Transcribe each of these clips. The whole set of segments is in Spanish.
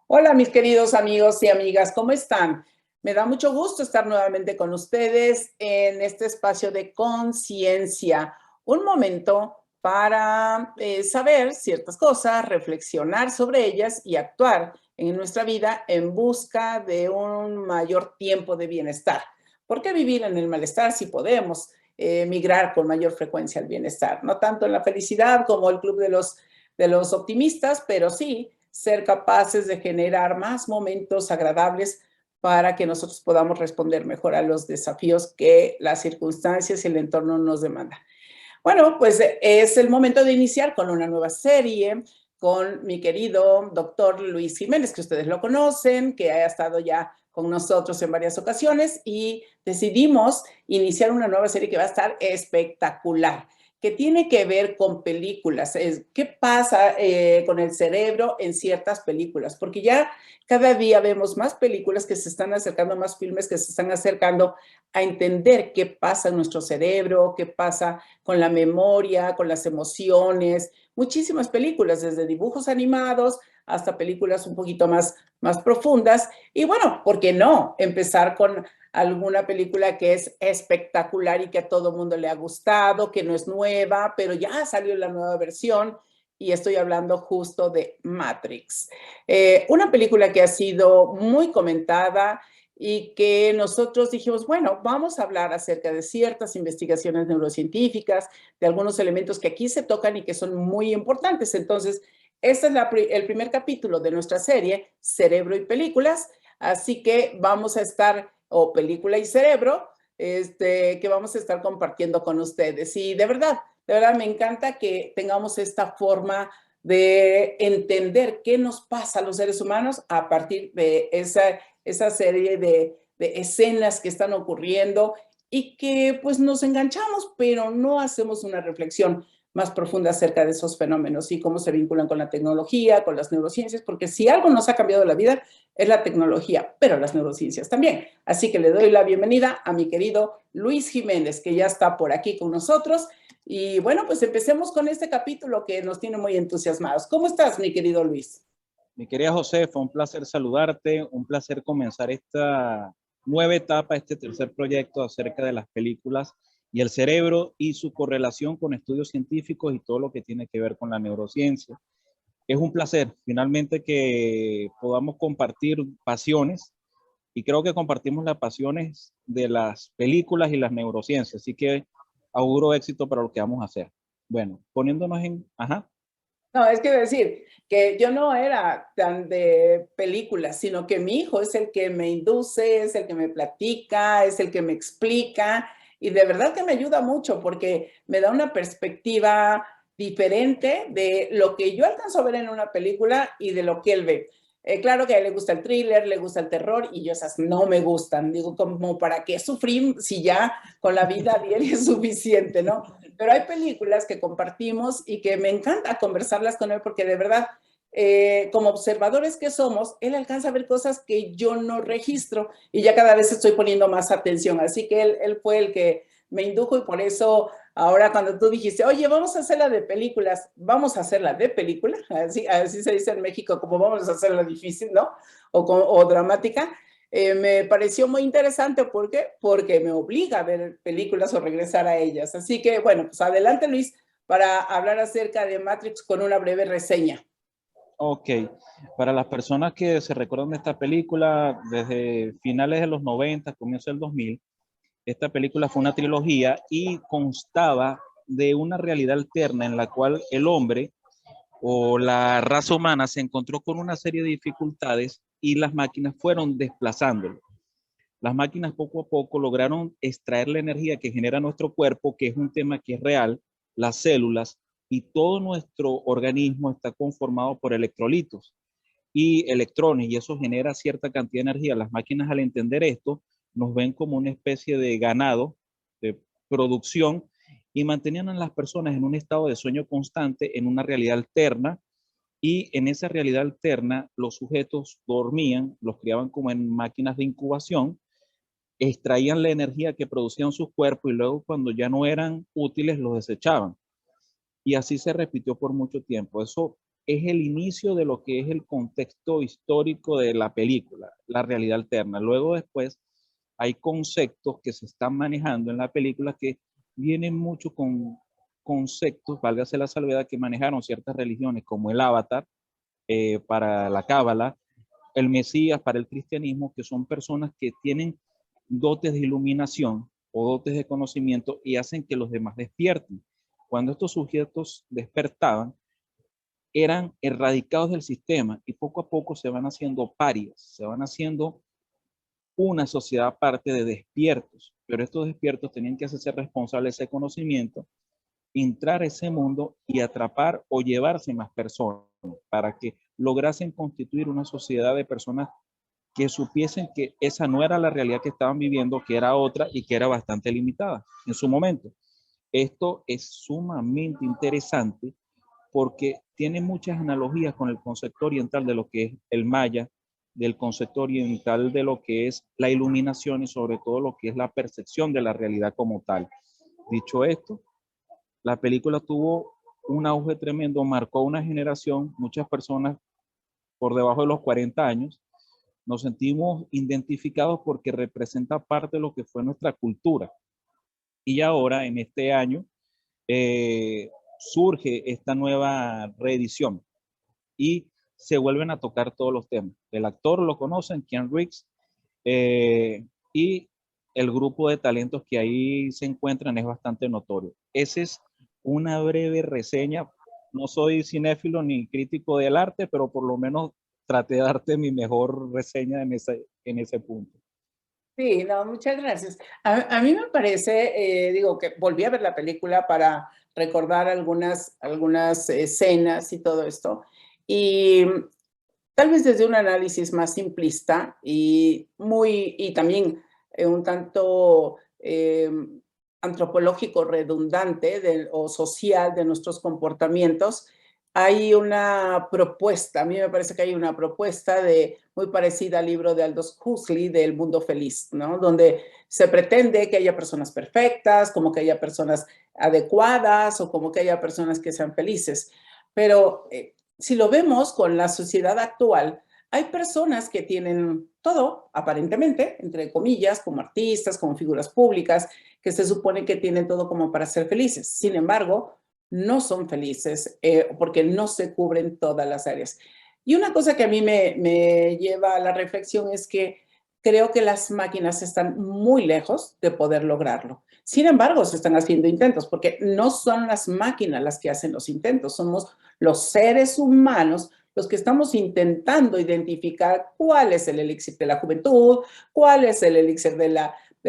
Hola, mis queridos amigos y amigas, ¿cómo están? Me da mucho gusto estar nuevamente con ustedes en este espacio de conciencia, un momento para saber ciertas cosas, reflexionar sobre ellas y actuar en nuestra vida en busca de un mayor tiempo de bienestar. ¿Por qué vivir en el malestar si podemos migrar con mayor frecuencia al bienestar? No tanto en la felicidad como el club de los optimistas, pero sí ser capaces de generar más momentos agradables para que nosotros podamos responder mejor a los desafíos que las circunstancias y el entorno nos demandan. Bueno, pues es el momento de iniciar con una nueva serie con mi querido doctor Luis Jiménez, que ustedes lo conocen, que ha estado ya con nosotros en varias ocasiones y decidimos iniciar una nueva serie que va a estar espectacular, que tiene que ver con películas. ¿Qué pasa con el cerebro en ciertas películas? Porque ya cada día vemos más películas que se están acercando, más filmes que se están acercando a entender qué pasa en nuestro cerebro, qué pasa con la memoria, con las emociones, muchísimas películas, desde dibujos animados hasta películas un poquito más profundas. Y bueno, ¿por qué no empezar con alguna película que es espectacular y que a todo mundo le ha gustado, que no es nueva, pero ya salió la nueva versión? Y estoy hablando justo de Matrix. Una película que ha sido muy comentada y que nosotros dijimos, bueno, vamos a hablar acerca de ciertas investigaciones neurocientíficas, de algunos elementos que aquí se tocan y que son muy importantes. Entonces, este es el primer capítulo de nuestra serie, Cerebro y Películas, así que vamos a estar, o Película y Cerebro, que vamos a estar compartiendo con ustedes. Y de verdad me encanta que tengamos esta forma de entender qué nos pasa a los seres humanos a partir de esa serie de escenas que están ocurriendo y que pues nos enganchamos, pero no hacemos una reflexión más profunda acerca de esos fenómenos y cómo se vinculan con la tecnología, con las neurociencias, porque si algo nos ha cambiado la vida es la tecnología, pero las neurociencias también. Así que le doy la bienvenida a mi querido Luis Jiménez, que ya está por aquí con nosotros. Y bueno, pues empecemos con este capítulo que nos tiene muy entusiasmados. ¿Cómo estás, mi querido Luis? Mi querida Josefa, un placer saludarte, un placer comenzar esta nueva etapa, este tercer proyecto acerca de las películas y el cerebro y su correlación con estudios científicos y todo lo que tiene que ver con la neurociencia. Es un placer finalmente que podamos compartir pasiones y creo que compartimos las pasiones de las películas y las neurociencias, así que auguro éxito para lo que vamos a hacer. Bueno, poniéndonos en... Ajá. No, es que decir que yo no era tan de películas, sino que mi hijo es el que me induce, es el que me platica, es el que me explica y de verdad que me ayuda mucho porque me da una perspectiva diferente de lo que yo alcanzo a ver en una película y de lo que él ve. Claro que a él le gusta el thriller, le gusta el terror y yo esas no me gustan. Digo, como para qué sufrir si ya con la vida diaria es suficiente, ¿no? Pero hay películas que compartimos y que me encanta conversarlas con él porque de verdad, como observadores que somos, él alcanza a ver cosas que yo no registro y ya cada vez estoy poniendo más atención. Así que él fue el que me indujo y por eso ahora cuando tú dijiste, oye, vamos a hacerla de películas, vamos a hacerla de película, así se dice en México, como vamos a hacerla difícil, ¿no? O dramática. Me pareció muy interesante. ¿Por qué? Porque me obliga a ver películas o regresar a ellas. Así que, bueno, pues adelante, Luis, para hablar acerca de Matrix con una breve reseña. Ok, para las personas que se recuerdan de esta película, desde finales de los 90, comienzo del 2000, esta película fue una trilogía y constaba de una realidad alterna en la cual el hombre o la raza humana se encontró con una serie de dificultades y las máquinas fueron desplazándolo. Las máquinas poco a poco lograron extraer la energía que genera nuestro cuerpo, que es un tema que es real, las células, y todo nuestro organismo está conformado por electrolitos y electrones, y eso genera cierta cantidad de energía. Las máquinas, al entender esto, nos ven como una especie de ganado de producción y mantenían a las personas en un estado de sueño constante, en una realidad alterna, y en esa realidad alterna los sujetos dormían, los criaban como en máquinas de incubación, extraían la energía que producían sus cuerpos y luego cuando ya no eran útiles los desechaban. Y así se repitió por mucho tiempo. Eso es el inicio de lo que es el contexto histórico de la película, la realidad alterna. Luego después hay conceptos que se están manejando en la película que vienen mucho con conceptos, válgase la salvedad, que manejaron ciertas religiones como el Avatar para la Cábala, el Mesías para el cristianismo, que son personas que tienen dotes de iluminación o dotes de conocimiento y hacen que los demás despierten. Cuando estos sujetos despertaban, eran erradicados del sistema y poco a poco se van haciendo parias, se van haciendo una sociedad aparte de despiertos, pero estos despiertos tenían que hacerse responsables de ese conocimiento, entrar a ese mundo y atrapar o llevarse más personas para que lograsen constituir una sociedad de personas que supiesen que esa no era la realidad que estaban viviendo, que era otra y que era bastante limitada en su momento. Esto es sumamente interesante porque tiene muchas analogías con el concepto oriental de lo que es el maya, del concepto oriental de lo que es la iluminación y sobre todo lo que es la percepción de la realidad como tal. Dicho esto, la película tuvo un auge tremendo, marcó una generación, muchas personas por debajo de los 40 años, nos sentimos identificados porque representa parte de lo que fue nuestra cultura. Y ahora, en este año, surge esta nueva reedición y se vuelven a tocar todos los temas. El actor lo conocen, Keanu Reeves, y el grupo de talentos que ahí se encuentran es bastante notorio. Esa es una breve reseña. No soy cinéfilo ni crítico del arte, pero por lo menos traté de darte mi mejor reseña en ese punto. Sí, no, muchas gracias. A mí me parece, digo, que volví a ver la película para recordar algunas escenas y todo esto. Y tal vez desde un análisis más simplista y también un tanto antropológico redundante o social de nuestros comportamientos, hay una propuesta, a mí me parece que hay una propuesta muy parecida al libro de Aldous Huxley del Mundo Feliz, ¿no? Donde se pretende que haya personas perfectas, como que haya personas adecuadas o como que haya personas que sean felices. Pero si lo vemos con la sociedad actual, hay personas que tienen todo, aparentemente, entre comillas, como artistas, como figuras públicas, que se supone que tienen todo como para ser felices. Sin embargo, no son felices porque no se cubren todas las áreas. Y una cosa que a mí me lleva a la reflexión es que creo que las máquinas están muy lejos de poder lograrlo. Sin embargo, se están haciendo intentos, porque no son las máquinas las que hacen los intentos, somos los seres humanos los que estamos intentando identificar cuál es el elixir de la juventud, cuál es el elixir de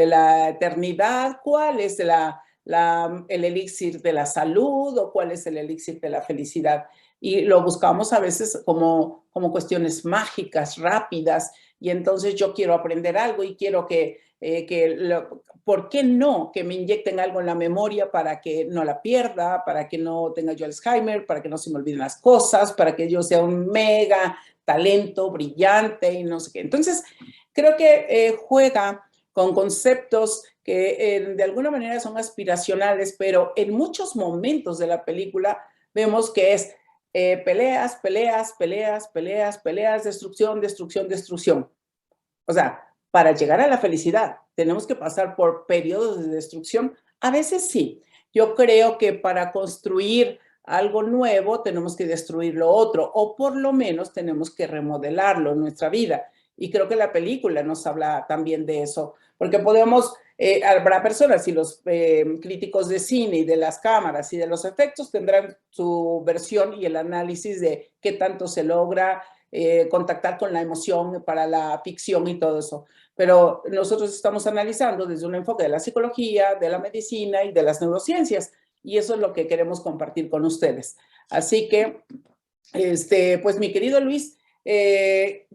la eternidad, cuál es el elixir de la salud o cuál es el elixir de la felicidad. Y lo buscamos a veces como cuestiones mágicas, rápidas, y entonces yo quiero aprender algo y quiero ¿por qué no? Que me inyecten algo en la memoria para que no la pierda, para que no tenga yo Alzheimer, para que no se me olviden las cosas, para que yo sea un mega talento brillante y no sé qué. Entonces, creo que juega con conceptos que de alguna manera son aspiracionales, pero en muchos momentos de la película vemos que es peleas, peleas, peleas, peleas, peleas, destrucción, destrucción, destrucción. O sea, para llegar a la felicidad, tenemos que pasar por periodos de destrucción. A veces sí. Yo creo que para construir algo nuevo tenemos que destruir lo otro, o por lo menos tenemos que remodelarlo en nuestra vida. Y creo que la película nos habla también de eso, porque habrá personas y los críticos de cine y de las cámaras y de los efectos tendrán su versión y el análisis de qué tanto se logra contactar con la emoción para la ficción y todo eso. Pero nosotros estamos analizando desde un enfoque de la psicología, de la medicina y de las neurociencias, y eso es lo que queremos compartir con ustedes. Así que, pues mi querido Luis, ¿qué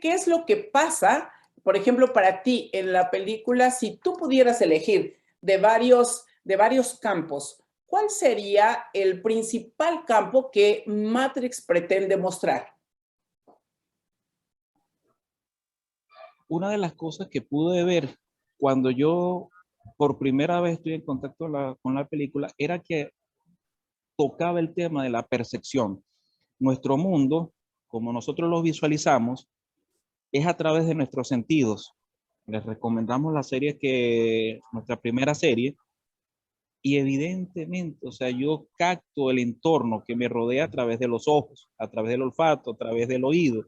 es lo que pasa, por ejemplo, para ti en la película, si tú pudieras elegir de varios campos? ¿Cuál sería el principal campo que Matrix pretende mostrar? Una de las cosas que pude ver cuando yo por primera vez estoy en contacto con la película era que tocaba el tema de la percepción. nuestro mundo, como nosotros lo visualizamos, es a través de nuestros sentidos. Les recomendamos la serie nuestra primera serie, y evidentemente, o sea, yo capto el entorno que me rodea a través de los ojos, a través del olfato, a través del oído,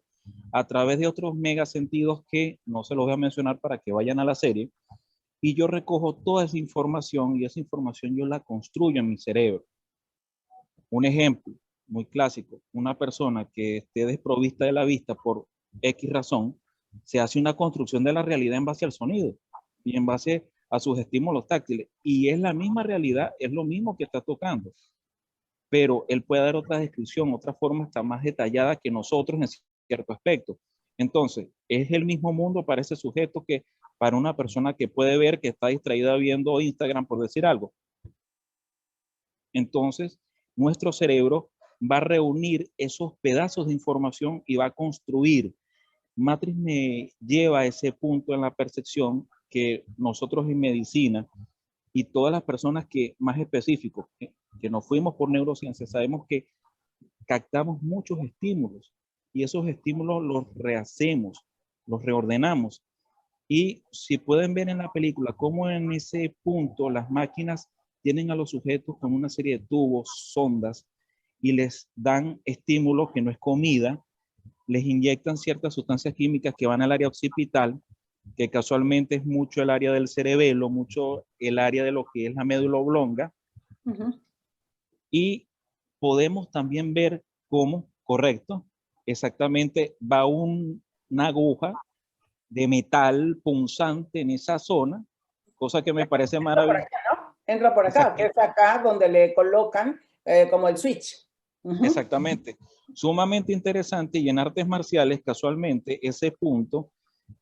a través de otros mega sentidos que no se los voy a mencionar para que vayan a la serie. Y yo recojo toda esa información y esa información yo la construyo en mi cerebro. Un ejemplo muy clásico, una persona que esté desprovista de la vista por X razón, se hace una construcción de la realidad en base al sonido y en base a sus estímulos táctiles. Y es la misma realidad, es lo mismo que está tocando, pero él puede dar otra descripción, otra forma está más detallada que nosotros en cierto aspecto. Entonces, es el mismo mundo para ese sujeto que para una persona que puede ver que está distraída viendo Instagram, por decir algo. Entonces, nuestro cerebro va a reunir esos pedazos de información y va a construir. Matrix me lleva a ese punto en la percepción que nosotros en medicina y todas las personas que más específicos, que nos fuimos por neurociencia, sabemos que captamos muchos estímulos y esos estímulos los rehacemos, los reordenamos. Y si pueden ver en la película cómo en ese punto las máquinas tienen a los sujetos con una serie de tubos, sondas, y les dan estímulos que no es comida, les inyectan ciertas sustancias químicas que van al área occipital, que casualmente es mucho el área del cerebelo, mucho el área de lo que es la médula oblonga, y podemos también ver cómo, correcto, exactamente va una aguja de metal punzante en esa zona, cosa que me parece maravillosa. ¿No? Entra por acá, que es acá donde le colocan como el switch. Exactamente. Sumamente interesante, y en artes marciales, casualmente, ese punto,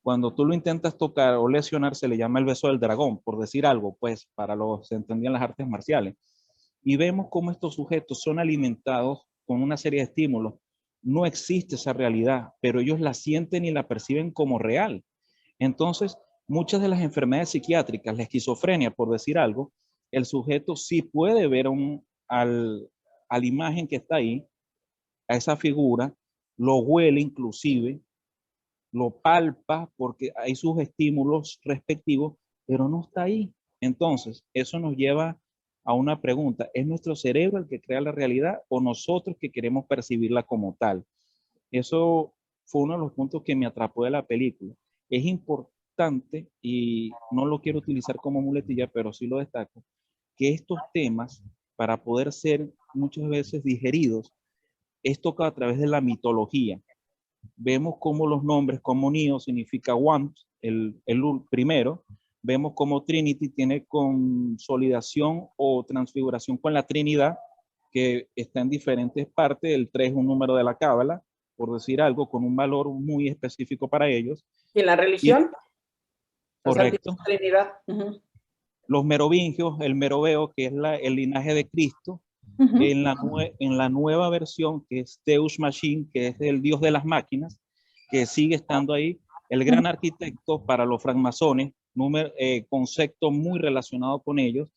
cuando tú lo intentas tocar o lesionar, se le llama el beso del dragón, por decir algo, pues, para los que entendían las artes marciales. Y vemos cómo estos sujetos son alimentados con una serie de estímulos. No existe esa realidad, pero ellos la sienten y la perciben como real. Entonces, muchas de las enfermedades psiquiátricas, la esquizofrenia, por decir algo, el sujeto sí puede ver a la imagen que está ahí, a esa figura, lo huele inclusive, lo palpa porque hay sus estímulos respectivos, pero no está ahí. Entonces, eso nos lleva a una pregunta: ¿es nuestro cerebro el que crea la realidad o nosotros que queremos percibirla como tal? Eso fue uno de los puntos que me atrapó de la película. Es importante, y no lo quiero utilizar como muletilla, pero sí lo destaco, que estos temas, para poder ser muchas veces digeridos, es tocado a través de la mitología. Vemos cómo los nombres, como Neo significa one, el primero. Vemos cómo Trinity tiene consolidación o transfiguración con la Trinidad, que está en diferentes partes. El 3 es un número de la Cábala, por decir algo, con un valor muy específico para ellos. ¿Y en la religión? Correcto. Trinidad. Los merovingios, el meroveo, que es el linaje de Cristo, en la nueva versión, que es Deus Machine, que es el dios de las máquinas, que sigue estando ahí, el gran arquitecto para los francmasones, concepto muy relacionado con ellos,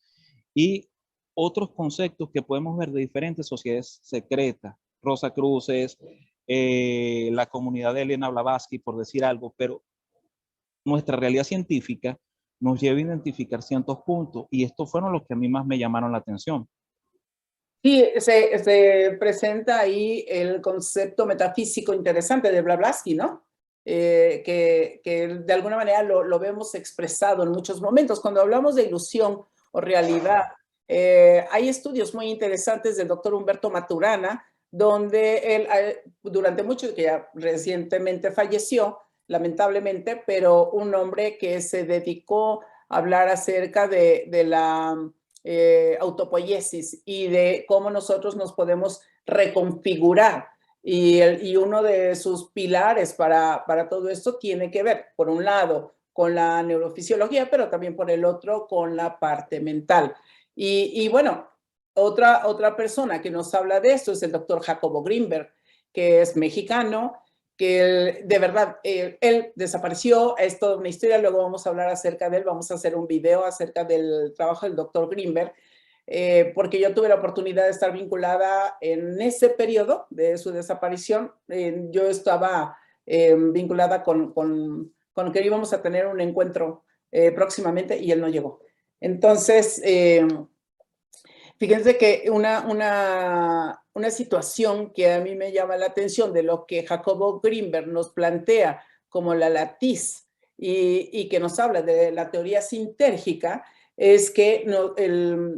y otros conceptos que podemos ver de diferentes sociedades secretas, Rosacruces, la comunidad de Elena Blavatsky, por decir algo, pero nuestra realidad científica nos lleva a identificar ciertos puntos, y estos fueron los que a mí más me llamaron la atención. Sí, se presenta ahí el concepto metafísico interesante de Blavatsky, ¿no? Que de alguna manera lo vemos expresado en muchos momentos. Cuando hablamos de ilusión o realidad, hay estudios muy interesantes del doctor Humberto Maturana, donde él, durante mucho, que ya recientemente falleció, lamentablemente, pero un hombre que se dedicó a hablar acerca de la autopoiesis y de cómo nosotros nos podemos reconfigurar. Y uno de sus pilares para todo esto tiene que ver, por un lado, con la neurofisiología, pero también por el otro, con la parte mental. Y bueno, otra persona que nos habla de esto es el doctor Jacobo Greenberg, que es mexicano, que de verdad, él desapareció, es toda una historia, luego vamos a hablar acerca de él, vamos a hacer un video acerca del trabajo del doctor Greenberg, porque yo tuve la oportunidad de estar vinculada en ese periodo de su desaparición. Yo estaba vinculada con que íbamos a tener un encuentro próximamente y él no llegó. Entonces, fíjense que una situación que a mí me llama la atención de lo que Jacobo Grinberg nos plantea como la latiz y que nos habla de la teoría sintérgica es que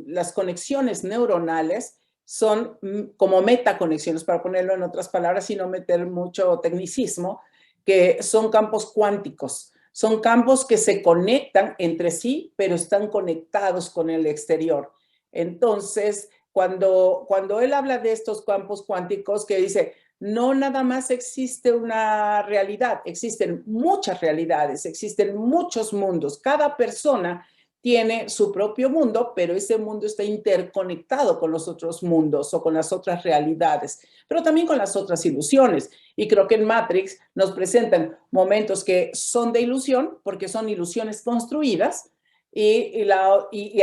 las conexiones neuronales son como metaconexiones, para ponerlo en otras palabras y no meter mucho tecnicismo, que son campos cuánticos. Son campos que se conectan entre sí, pero están conectados con el exterior. Entonces, cuando él habla de estos campos cuánticos, que dice, no nada más existe una realidad, existen muchas realidades, existen muchos mundos. Cada persona tiene su propio mundo, pero ese mundo está interconectado con los otros mundos o con las otras realidades, pero también con las otras ilusiones. Y creo que en Matrix nos presentan momentos que son de ilusión, porque son ilusiones construidas, y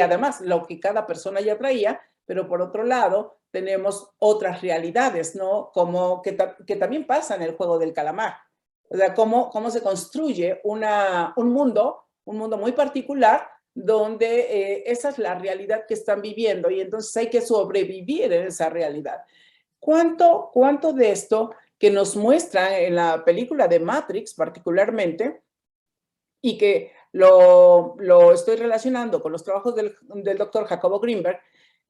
además lo que cada persona ya traía, pero por otro lado tenemos otras realidades, ¿no? Como que también pasa en el juego del calamar. O sea, cómo se construye un mundo muy particular donde esa es la realidad que están viviendo y entonces hay que sobrevivir en esa realidad. ¿Cuánto de esto que nos muestra en la película de Matrix particularmente y que lo estoy relacionando con los trabajos del doctor Jacobo Grinberg,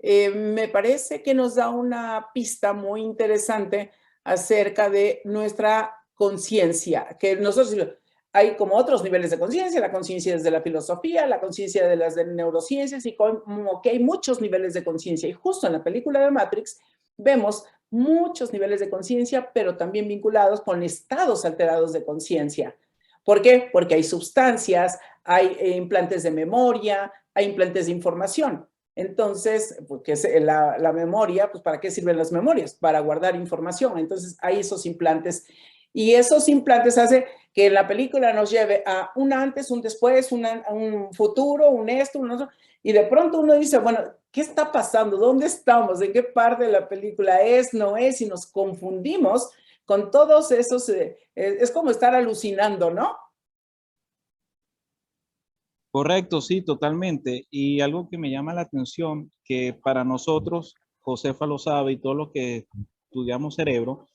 me parece que nos da una pista muy interesante acerca de nuestra conciencia, que nosotros hay como otros niveles de conciencia, la conciencia desde la filosofía, la conciencia de las de neurociencias, y como que hay muchos niveles de conciencia. Y justo en la película de Matrix vemos muchos niveles de conciencia, pero también vinculados con estados alterados de conciencia. ¿Por qué? Porque hay sustancias, hay implantes de memoria, hay implantes de información. Entonces, porque la memoria, pues ¿para qué sirven las memorias? Para guardar información. Entonces, hay esos implantes. Y esos implantes hacen que la película nos lleve a un antes, un después, un futuro, un esto, un otro. Y de pronto uno dice, bueno, ¿qué está pasando? ¿Dónde estamos? ¿En qué parte de la película es? ¿No es? Y nos confundimos con todos esos, es como estar alucinando, ¿no? Correcto, sí, totalmente. Y algo que me llama la atención, que para nosotros, Josefa lo sabe y todos los que estudiamos cerebro,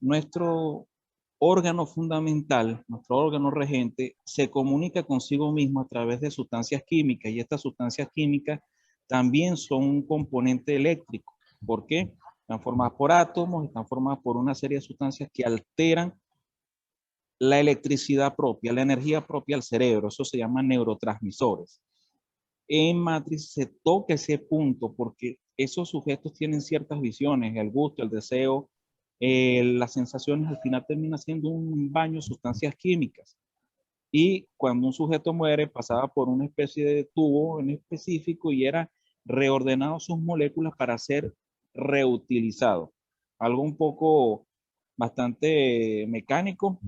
nuestro órgano fundamental, nuestro órgano regente, se comunica consigo mismo a través de sustancias químicas y estas sustancias químicas también son un componente eléctrico. ¿Por qué? Están formadas por átomos, están formadas por una serie de sustancias que alteran la electricidad propia, la energía propia al cerebro. Eso se llama neurotransmisores. En Matrix se toca ese punto porque esos sujetos tienen ciertas visiones, el gusto, el deseo, las sensaciones, al final termina siendo un baño de sustancias químicas. Y cuando un sujeto muere, pasaba por una especie de tubo en específico y era reordenado sus moléculas para ser reutilizado. Algo un poco bastante mecánico,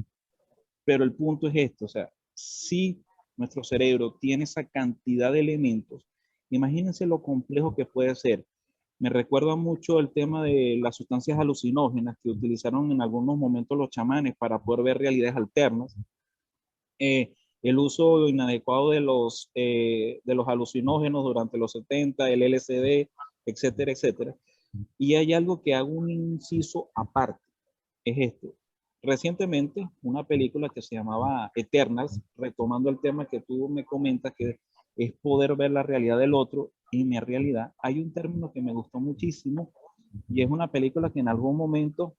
pero el punto es esto, o sea, si nuestro cerebro tiene esa cantidad de elementos, imagínense lo complejo que puede ser. Me recuerda mucho el tema de las sustancias alucinógenas que utilizaron en algunos momentos los chamanes para poder ver realidades alternas. El uso inadecuado de los alucinógenos durante los 70, el LSD, etcétera, etcétera. Y hay algo que hago un inciso aparte, es esto. Recientemente, una película que se llamaba Eternals, retomando el tema que tú me comentas, que es poder ver la realidad del otro y mi realidad, hay un término que me gustó muchísimo y es una película que en algún momento,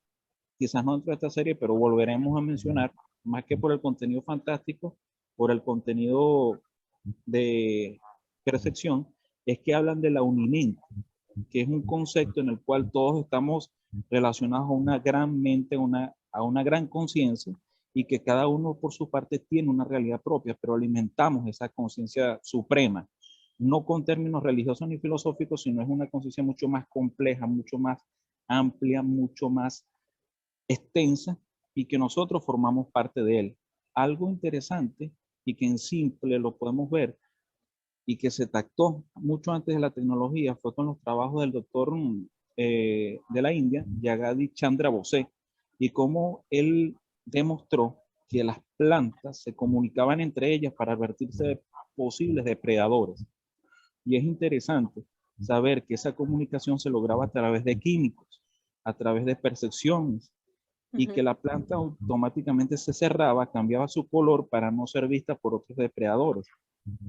quizás no dentro de esta serie, pero volveremos a mencionar, más que por el contenido fantástico, por el contenido de percepción, es que hablan de la unimente, que es un concepto en el cual todos estamos relacionados a una gran mente, a una gran conciencia, y que cada uno por su parte tiene una realidad propia, pero alimentamos esa conciencia suprema, no con términos religiosos ni filosóficos, sino es una conciencia mucho más compleja, mucho más amplia, mucho más extensa, y que nosotros formamos parte de él. Algo interesante y que en simple lo podemos ver y que se tactó mucho antes de la tecnología fue con los trabajos del doctor de la India, Jagadish Chandra Bose, y cómo él demostró que las plantas se comunicaban entre ellas para advertirse de posibles depredadores. Y es interesante saber que esa comunicación se lograba a través de químicos, a través de percepciones, y que la planta automáticamente se cerraba, cambiaba su color para no ser vista por otros depredadores.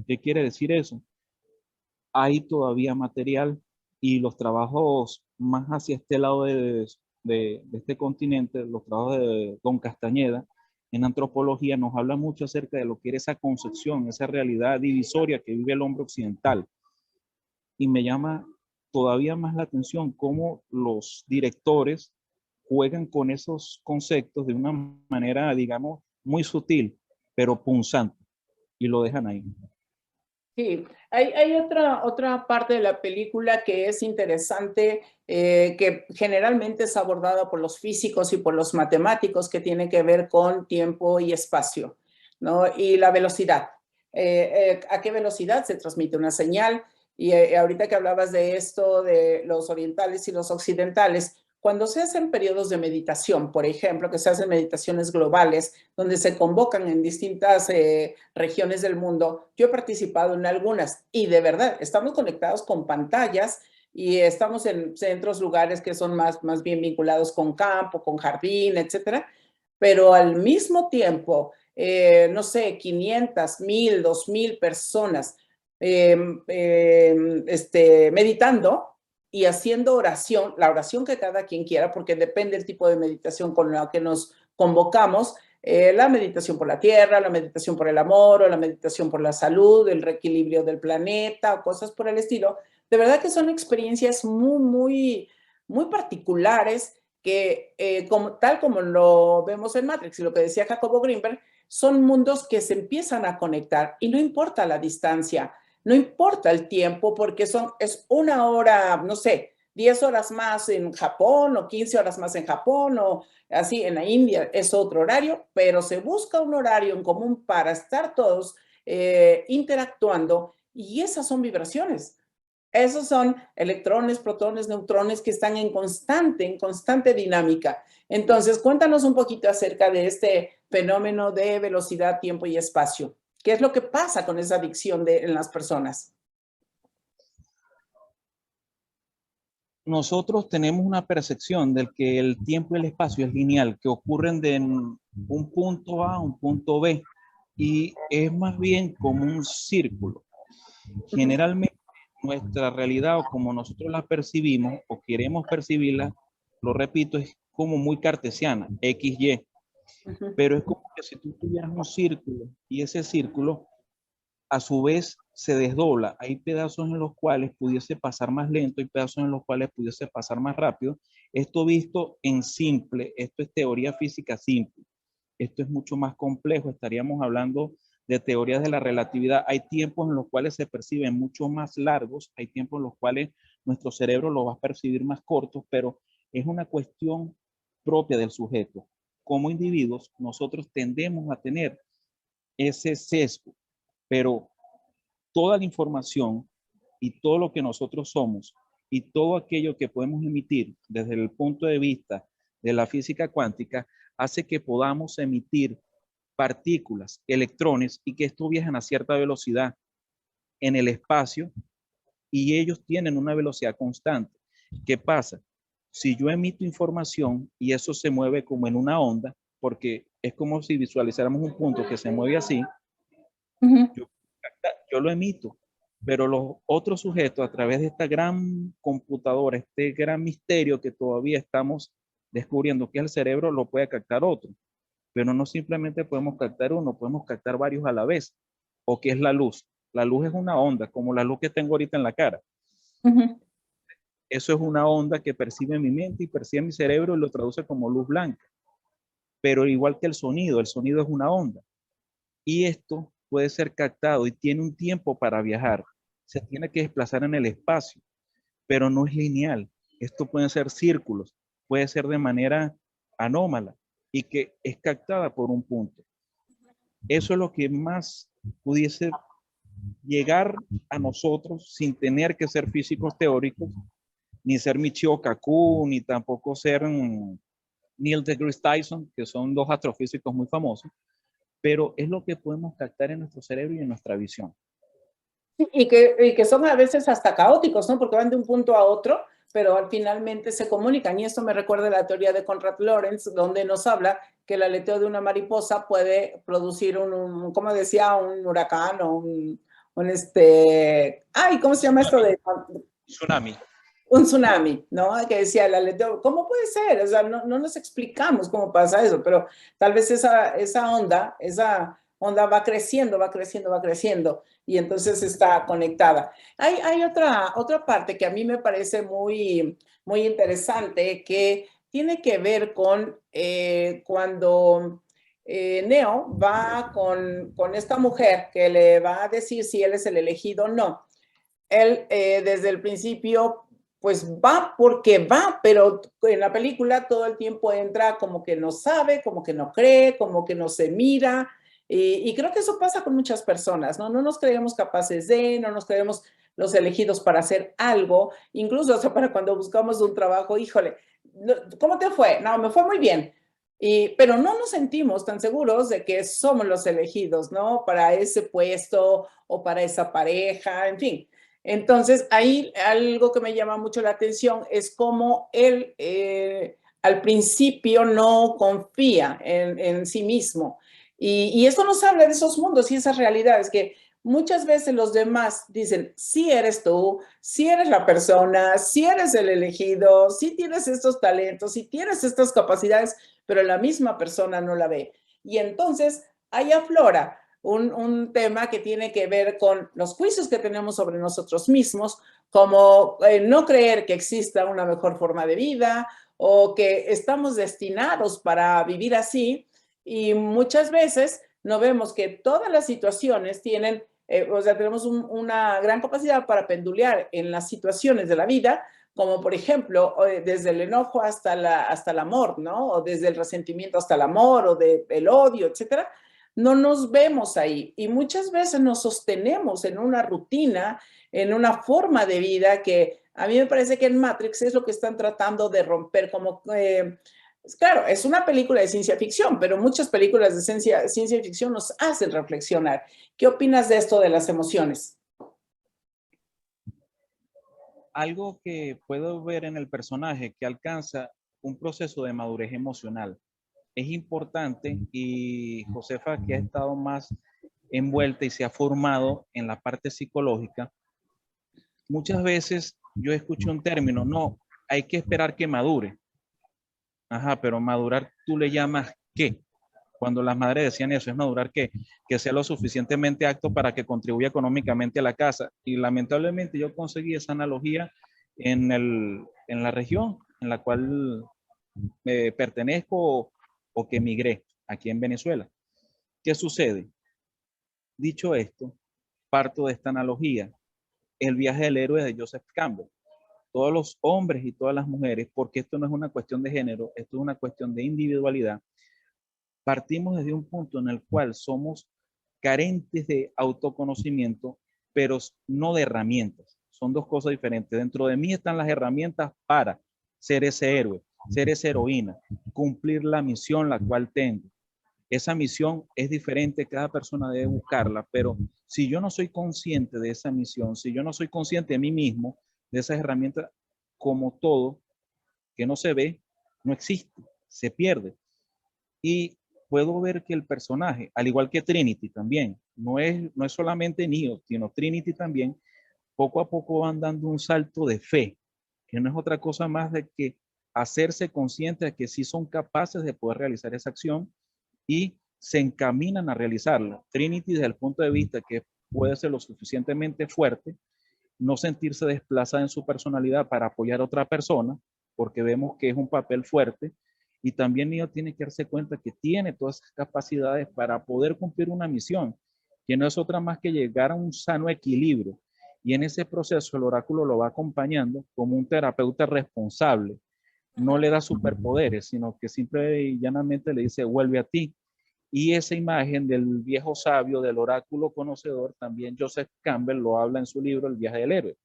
¿Qué quiere decir eso? Hay todavía material y los trabajos más hacia este lado de este continente, los trabajos de Don Castañeda, en antropología nos habla mucho acerca de lo que era esa concepción, esa realidad divisoria que vive el hombre occidental. Y me llama todavía más la atención cómo los directores juegan con esos conceptos de una manera, digamos, muy sutil, pero punzante, y lo dejan ahí. Sí, hay otra parte de la película que es interesante, que generalmente es abordada por los físicos y por los matemáticos, que tiene que ver con tiempo y espacio, ¿no? Y la velocidad. ¿A qué velocidad se transmite una señal? Y ahorita que hablabas de esto, de los orientales y los occidentales, cuando se hacen periodos de meditación, por ejemplo, que se hacen meditaciones globales, donde se convocan en distintas regiones del mundo, yo he participado en algunas y de verdad estamos conectados con pantallas y estamos en centros, lugares que son más bien vinculados con campo, con jardín, etcétera, pero al mismo tiempo, no sé, 500, 1000, 2000 personas meditando y haciendo oración, la oración que cada quien quiera, porque depende del tipo de meditación con la que nos convocamos, la meditación por la tierra, la meditación por el amor, o la meditación por la salud, el reequilibrio del planeta, o cosas por el estilo. De verdad que son experiencias muy particulares que, tal como lo vemos en Matrix y lo que decía Jacobo Greenberg, son mundos que se empiezan a conectar y no importa la distancia, no importa el tiempo, porque es una hora, no sé, 10 horas más en Japón o 15 horas más en Japón o así en la India es otro horario, pero se busca un horario en común para estar todos interactuando y esas son vibraciones. Esos son electrones, protones, neutrones que están en constante dinámica. Entonces, cuéntanos un poquito acerca de este fenómeno de velocidad, tiempo y espacio. ¿Qué es lo que pasa con esa adicción en las personas? Nosotros tenemos una percepción del que el tiempo y el espacio es lineal, que ocurren de un punto A a un punto B, y es más bien como un círculo. Generalmente nuestra realidad, o como nosotros la percibimos o queremos percibirla, lo repito, es como muy cartesiana, X, Y, pero es como que si tú tuvieras un círculo y ese círculo a su vez se desdobla. Hay pedazos en los cuales pudiese pasar más lento y pedazos en los cuales pudiese pasar más rápido. Esto visto en simple, esto es teoría física simple. Esto es mucho más complejo. Estaríamos hablando de teorías de la relatividad. Hay tiempos en los cuales se perciben mucho más largos, hay tiempos en los cuales nuestro cerebro lo va a percibir más cortos, pero es una cuestión propia del sujeto. Como individuos, nosotros tendemos a tener ese sesgo, pero toda la información y todo lo que nosotros somos y todo aquello que podemos emitir desde el punto de vista de la física cuántica hace que podamos emitir partículas, electrones, y que estos viajan a cierta velocidad en el espacio y ellos tienen una velocidad constante. ¿Qué pasa? Si yo emito información y eso se mueve como en una onda, porque es como si visualizáramos un punto que se mueve así, yo, yo lo emito, pero los otros sujetos a través de esta gran computadora, este gran misterio que todavía estamos descubriendo que es el cerebro, lo puede captar otro. Pero no simplemente podemos captar uno, podemos captar varios a la vez. ¿O qué es la luz? La luz es una onda, como la luz que tengo ahorita en la cara. Eso es una onda que percibe mi mente y percibe mi cerebro y lo traduce como luz blanca. Pero igual que el sonido es una onda. Y esto puede ser captado y tiene un tiempo para viajar. Se tiene que desplazar en el espacio, pero no es lineal. Esto pueden ser círculos, puede ser de manera anómala y que es captada por un punto. Eso es lo que más pudiese llegar a nosotros sin tener que ser físicos teóricos, ni ser Michio Kaku, ni tampoco ser Neil deGrasse Tyson, que son dos astrofísicos muy famosos, pero es lo que podemos captar en nuestro cerebro y en nuestra visión. Y que son a veces hasta caóticos, ¿no? Porque van de un punto a otro, pero finalmente se comunican. Y esto me recuerda a la teoría de Conrad Lorenz, donde nos habla que el aleteo de una mariposa puede producir como decía, un huracán o ay, ¿cómo se llama esto de tsunami? Un tsunami, ¿no? Que decía el aleteo, ¿cómo puede ser? O sea, no nos explicamos cómo pasa eso, pero tal vez esa onda va creciendo, va creciendo, va creciendo, y entonces está conectada. Hay otra parte que a mí me parece muy, muy interesante, que tiene que ver con cuando Neo va con esta mujer que le va a decir si él es el elegido o no. Él desde el principio pues va porque va, pero en la película todo el tiempo entra como que no sabe, como que no cree, como que no se mira, y creo que eso pasa con muchas personas, ¿no? No nos creemos capaces no nos creemos los elegidos para hacer algo, incluso hasta para cuando buscamos un trabajo, híjole, ¿cómo te fue? No, me fue muy bien. Pero no nos sentimos tan seguros de que somos los elegidos, ¿no? Para ese puesto o para esa pareja, en fin. Entonces, ahí algo que me llama mucho la atención es cómo él al principio no confía en sí mismo. Y esto nos habla de esos mundos y esas realidades que muchas veces los demás dicen, sí eres tú, sí eres la persona, sí eres el elegido, sí tienes estos talentos, sí tienes estas capacidades, pero la misma persona no la ve. Y entonces ahí aflora un tema que tiene que ver con los juicios que tenemos sobre nosotros mismos, como no creer que exista una mejor forma de vida o que estamos destinados para vivir así, y muchas veces no vemos que todas las situaciones tienen, o sea, tenemos una gran capacidad para pendulear en las situaciones de la vida, como por ejemplo, desde el enojo hasta el amor, ¿no? O desde el resentimiento hasta el amor, o del odio, etcétera. No nos vemos ahí y muchas veces nos sostenemos en una rutina, en una forma de vida que a mí me parece que en Matrix es lo que están tratando de romper, como, claro, es una película de ciencia ficción, pero muchas películas de ciencia ficción nos hacen reflexionar. ¿Qué opinas de esto de las emociones? Algo que puedo ver en el personaje que alcanza un proceso de madurez emocional. Es importante, y Josefa, que ha estado más envuelta y se ha formado en la parte psicológica, muchas veces yo escucho un término, no, hay que esperar que madure. Ajá, pero madurar tú le llamas ¿qué? Cuando las madres decían eso, es madurar ¿qué? Que sea lo suficientemente apto para que contribuya económicamente a la casa. Y lamentablemente yo conseguí esa analogía en la región en la cual pertenezco o que emigré aquí en Venezuela. ¿Qué sucede? Dicho esto, parto de esta analogía, el viaje del héroe de Joseph Campbell. Todos los hombres y todas las mujeres, porque esto no es una cuestión de género, esto es una cuestión de individualidad, partimos desde un punto en el cual somos carentes de autoconocimiento, pero no de herramientas. Son dos cosas diferentes. Dentro de mí están las herramientas para ser ese héroe, ser esa heroína, cumplir la misión la cual tengo. Esa misión es diferente, cada persona debe buscarla, pero si yo no soy consciente de esa misión, si yo no soy consciente de mí mismo, de esas herramientas, como todo que no se ve, no existe, se pierde. Y puedo ver que el personaje, al igual que Trinity también, no es solamente Neo, sino Trinity también, poco a poco van dando un salto de fe, que no es otra cosa más de que hacerse consciente de que sí son capaces de poder realizar esa acción y se encaminan a realizarla. Trinity, desde el punto de vista que puede ser lo suficientemente fuerte, no sentirse desplazada en su personalidad para apoyar a otra persona, porque vemos que es un papel fuerte, y también Neo tiene que darse cuenta que tiene todas esas capacidades para poder cumplir una misión, que no es otra más que llegar a un sano equilibrio. Y en ese proceso el oráculo lo va acompañando como un terapeuta responsable. No le da superpoderes, sino que simple y llanamente le dice, vuelve a ti. Y esa imagen del viejo sabio, del oráculo conocedor, también Joseph Campbell lo habla en su libro El viaje del héroe.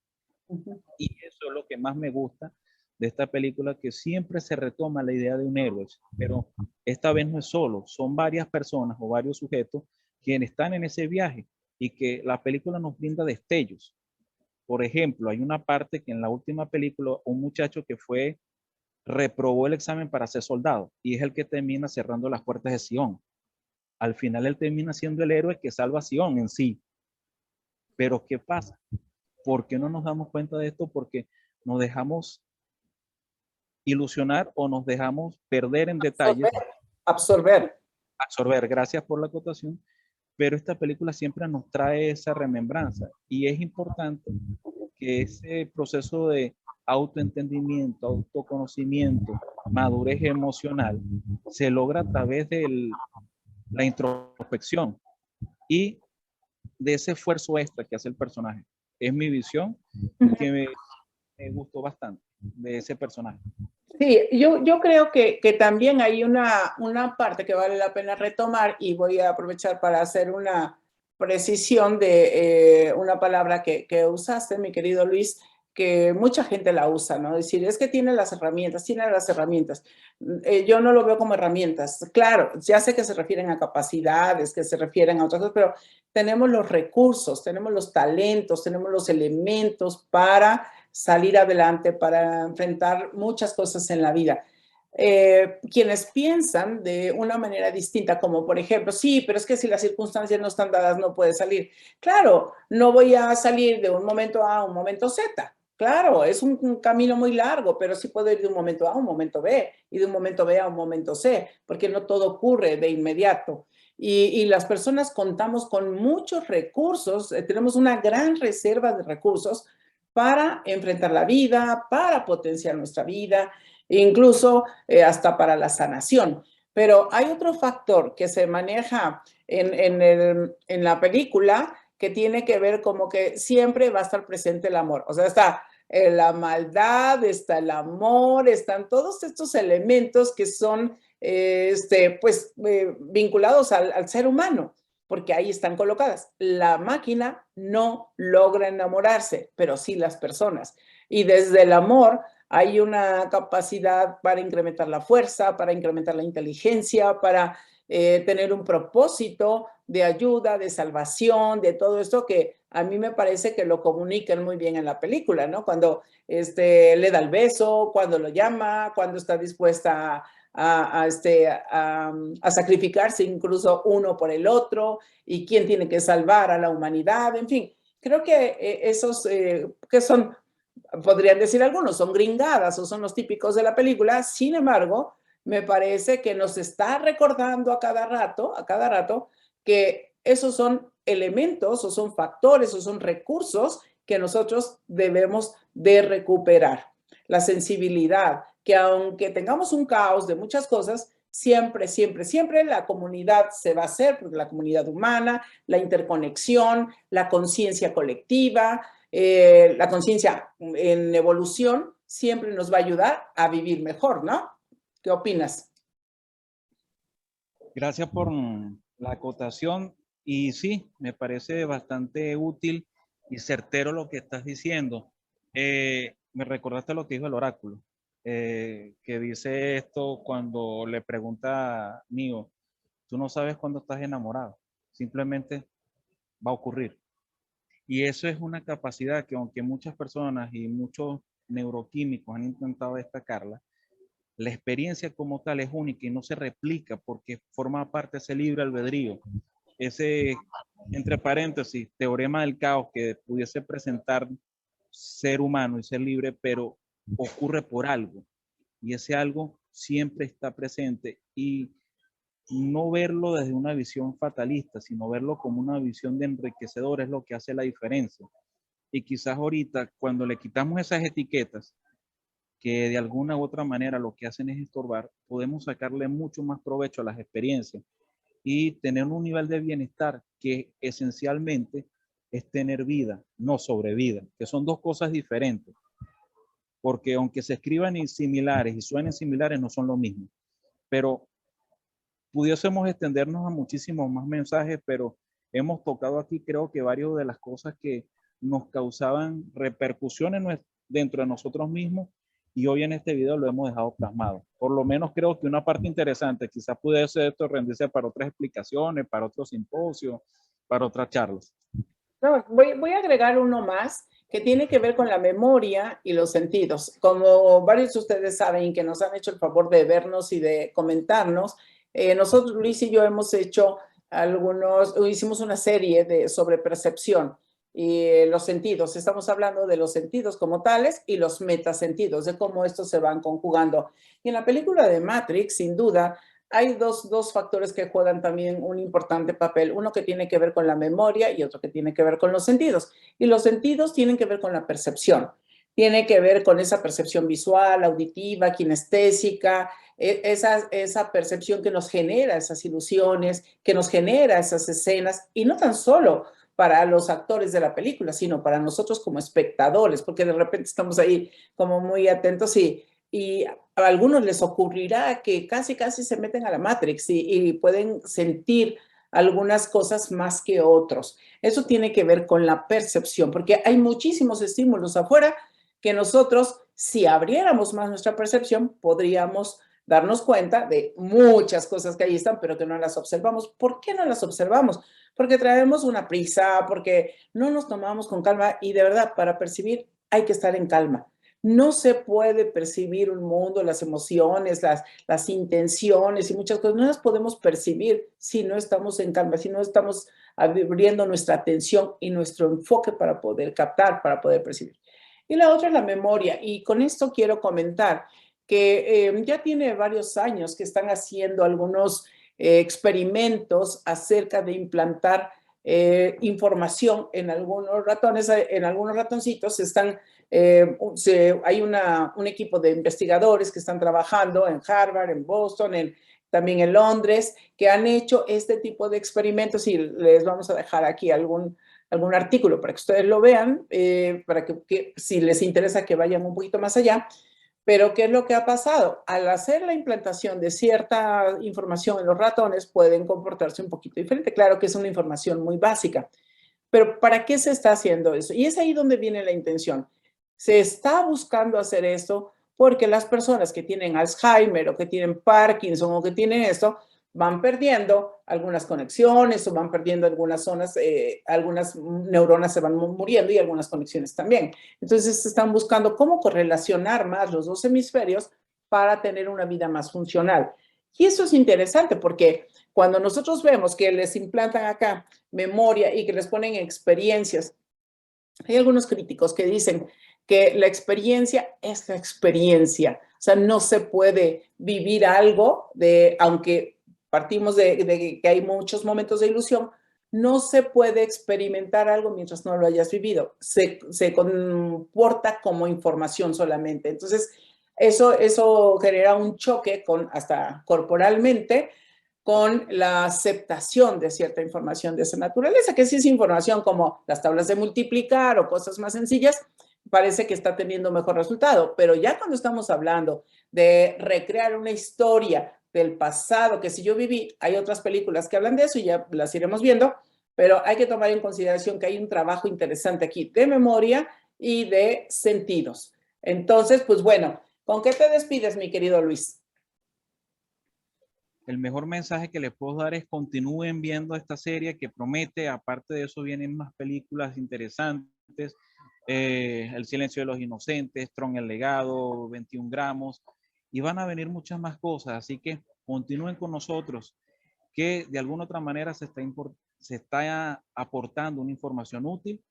Y eso es lo que más me gusta de esta película, que siempre se retoma la idea de un héroe, pero esta vez no es solo, son varias personas o varios sujetos quienes están en ese viaje y que la película nos brinda destellos. Por ejemplo, hay una parte que en la última película, un muchacho que reprobó el examen para ser soldado y es el que termina cerrando las puertas de Sion. Al final él termina siendo el héroe que salva a Sion en sí. Pero ¿qué pasa? ¿Por qué no nos damos cuenta de esto? Porque nos dejamos ilusionar o nos dejamos perder en detalles, Absorber. absorber. Gracias por la acotación, pero esta película siempre nos trae esa remembranza y es importante que ese proceso de autoentendimiento, autoconocimiento, madurez emocional, se logra a través de la introspección y de ese esfuerzo extra que hace el personaje. Es mi visión que me gustó bastante de ese personaje. Sí, yo creo que también hay una parte que vale la pena retomar y voy a aprovechar para hacer una precisión de una palabra que usaste, mi querido Luis, que mucha gente la usa, ¿no? Es decir, es que tiene las herramientas, tiene las herramientas. Yo no lo veo como herramientas. Claro, ya sé que se refieren a capacidades, que se refieren a otras cosas, pero tenemos los recursos, tenemos los talentos, tenemos los elementos para salir adelante, para enfrentar muchas cosas en la vida. Quienes piensan de una manera distinta, como por ejemplo, sí, pero es que si las circunstancias no están dadas, no puede salir. Claro, no voy a salir de un momento A a un momento Z. Claro, es un camino muy largo, pero sí puedo ir de un momento A a un momento B y de un momento B a un momento C, porque no todo ocurre de inmediato. Y las personas contamos con muchos recursos, tenemos una gran reserva de recursos para enfrentar la vida, para potenciar nuestra vida, incluso hasta para la sanación. Pero hay otro factor que se maneja en la película que tiene que ver como que siempre va a estar presente el amor. O sea, está la maldad, está el amor, están todos estos elementos que son vinculados al ser humano, porque ahí están colocadas. La máquina no logra enamorarse, pero sí las personas. Y desde el amor hay una capacidad para incrementar la fuerza, para incrementar la inteligencia, para tener un propósito de ayuda, de salvación, de todo esto que a mí me parece que lo comunican muy bien en la película, ¿no? Cuando le da el beso, cuando lo llama, cuando está dispuesta a sacrificarse incluso uno por el otro y quién tiene que salvar a la humanidad, en fin. Creo que esos que son, podrían decir algunos, son gringadas o son los típicos de la película, sin embargo, me parece que nos está recordando a cada rato, que esos son elementos o son factores o son recursos que nosotros debemos de recuperar. La sensibilidad, que aunque tengamos un caos de muchas cosas, siempre, siempre, siempre la comunidad se va a hacer, porque la comunidad humana, la interconexión, la conciencia colectiva, la conciencia en evolución, siempre nos va a ayudar a vivir mejor, ¿no? ¿Qué opinas? Gracias por la acotación y sí, me parece bastante útil y certero lo que estás diciendo. Me recordaste lo que dijo el oráculo, que dice esto cuando le pregunta a Neo, tú no sabes cuándo estás enamorado, simplemente va a ocurrir. Y eso es una capacidad que aunque muchas personas y muchos neuroquímicos han intentado destacarla, la experiencia como tal es única y no se replica porque forma parte de ese libre albedrío. Ese, entre paréntesis, teorema del caos que pudiese presentar ser humano y ser libre, pero ocurre por algo. Y ese algo siempre está presente y no verlo desde una visión fatalista, sino verlo como una visión de enriquecedor es lo que hace la diferencia. Y quizás ahorita, cuando le quitamos esas etiquetas, que de alguna u otra manera lo que hacen es estorbar, podemos sacarle mucho más provecho a las experiencias y tener un nivel de bienestar que esencialmente es tener vida, no sobrevida, que son dos cosas diferentes, porque aunque se escriban similares y suenen similares, no son lo mismo. Pero pudiésemos extendernos a muchísimos más mensajes, pero hemos tocado aquí creo que varias de las cosas que nos causaban repercusiones dentro de nosotros mismos y hoy en este video lo hemos dejado plasmado. Por lo menos creo que una parte interesante, quizás pudiese esto rendirse para otras explicaciones, para otros simposios, para otras charlas. No, voy a agregar uno más que tiene que ver con la memoria y los sentidos. Como varios de ustedes saben que nos han hecho el favor de vernos y de comentarnos, nosotros, Luis y yo, hemos hecho hicimos una serie sobre percepción y los sentidos. Estamos hablando de los sentidos como tales y los metasentidos, de cómo estos se van conjugando. Y en la película de Matrix, sin duda, hay dos factores que juegan también un importante papel. Uno que tiene que ver con la memoria y otro que tiene que ver con los sentidos. Y los sentidos tienen que ver con la percepción. Tiene que ver con esa percepción visual, auditiva, kinestésica, esa percepción que nos genera esas ilusiones, que nos genera esas escenas, y no tan solo para los actores de la película, sino para nosotros como espectadores, porque de repente estamos ahí como muy atentos y a algunos les ocurrirá que casi se meten a la Matrix y pueden sentir algunas cosas más que otros. Eso tiene que ver con la percepción, porque hay muchísimos estímulos afuera que nosotros, si abriéramos más nuestra percepción, podríamos darnos cuenta de muchas cosas que ahí están, pero que no las observamos. ¿Por qué no las observamos? Porque traemos una prisa, porque no nos tomamos con calma y de verdad, para percibir hay que estar en calma. No se puede percibir un mundo, las emociones, las intenciones y muchas cosas, no las podemos percibir si no estamos en calma, si no estamos abriendo nuestra atención y nuestro enfoque para poder captar, para poder percibir. Y la otra es la memoria, y con esto quiero comentar que ya tiene varios años que están haciendo algunos experimentos acerca de implantar información en algunos ratones, en algunos ratoncitos hay un equipo de investigadores que están trabajando en Harvard, en Boston, también en Londres, que han hecho este tipo de experimentos y les vamos a dejar aquí algún artículo para que ustedes lo vean, para que si les interesa que vayan un poquito más allá. Pero, ¿qué es lo que ha pasado? Al hacer la implantación de cierta información en los ratones, pueden comportarse un poquito diferente. Claro que es una información muy básica, pero ¿para qué se está haciendo eso? Y es ahí donde viene la intención. Se está buscando hacer esto porque las personas que tienen Alzheimer o que tienen Parkinson o que tienen esto, van perdiendo algunas conexiones o van perdiendo algunas zonas, algunas neuronas se van muriendo y algunas conexiones también. Entonces están buscando cómo correlacionar más los dos hemisferios para tener una vida más funcional. Y eso es interesante porque cuando nosotros vemos que les implantan acá memoria y que les ponen experiencias, hay algunos críticos que dicen que la experiencia es la experiencia. O sea, no se puede vivir algo aunque partimos de que hay muchos momentos de ilusión, no se puede experimentar algo mientras no lo hayas vivido. Se comporta como información solamente. Entonces, eso genera un choque hasta corporalmente con la aceptación de cierta información de esa naturaleza, que si es información como las tablas de multiplicar o cosas más sencillas, parece que está teniendo mejor resultado. Pero ya cuando estamos hablando de recrear una historia del pasado, que si yo viví, hay otras películas que hablan de eso y ya las iremos viendo, pero hay que tomar en consideración que hay un trabajo interesante aquí de memoria y de sentidos. Entonces, pues bueno, ¿con qué te despides, mi querido Luis? El mejor mensaje que les puedo dar es continúen viendo esta serie que promete. Aparte de eso vienen más películas interesantes. El silencio de los inocentes, Tron el legado, 21 gramos. Y van a venir muchas más cosas. Así que continúen con nosotros, que de alguna otra manera se está aportando una información útil,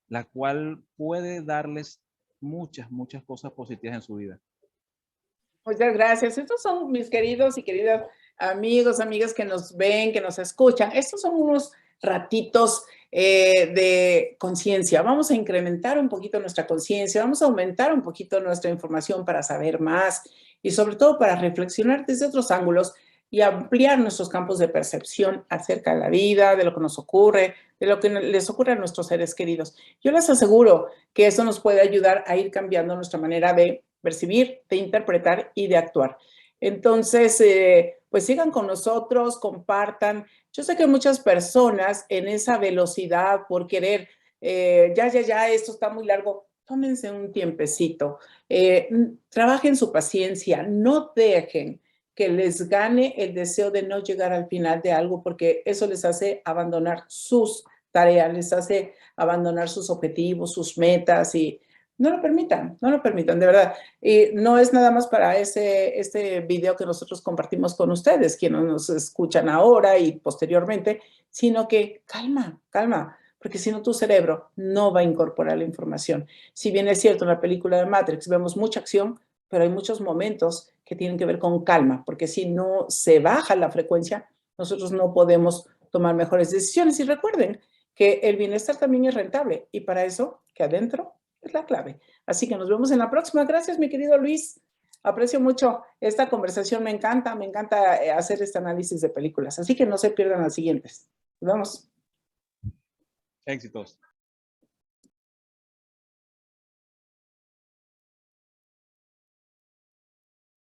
la cual puede darles muchas cosas positivas en su vida. Muchas gracias. Estos son mis queridos y queridas amigos, amigas que nos ven, que nos escuchan. Estos son unos ratitos de conciencia. Vamos a incrementar un poquito nuestra conciencia, vamos a aumentar un poquito nuestra información para saber más y sobre todo para reflexionar desde otros ángulos y ampliar nuestros campos de percepción acerca de la vida, de lo que nos ocurre, de lo que les ocurre a nuestros seres queridos. Yo les aseguro que eso nos puede ayudar a ir cambiando nuestra manera de percibir, de interpretar y de actuar. Entonces, pues sigan con nosotros, compartan. Yo sé que muchas personas en esa velocidad por querer, ya, esto está muy largo, tómense un tiempecito, trabajen su paciencia, no dejen que les gane el deseo de no llegar al final de algo, porque eso les hace abandonar sus tareas, les hace abandonar sus objetivos, sus metas y no lo permitan, de verdad. Y no es nada más para este video que nosotros compartimos con ustedes, quienes nos escuchan ahora y posteriormente, sino que calma, porque si no tu cerebro no va a incorporar la información. Si bien es cierto, en la película de Matrix vemos mucha acción, pero hay muchos momentos que tienen que ver con calma, porque si no se baja la frecuencia, nosotros no podemos tomar mejores decisiones. Y recuerden que el bienestar también es rentable y para eso, que adentro es la clave. Así que nos vemos en la próxima. Gracias, mi querido Luis. Aprecio mucho esta conversación. Me encanta hacer este análisis de películas. Así que no se pierdan las siguientes. Nos vemos. Éxitos.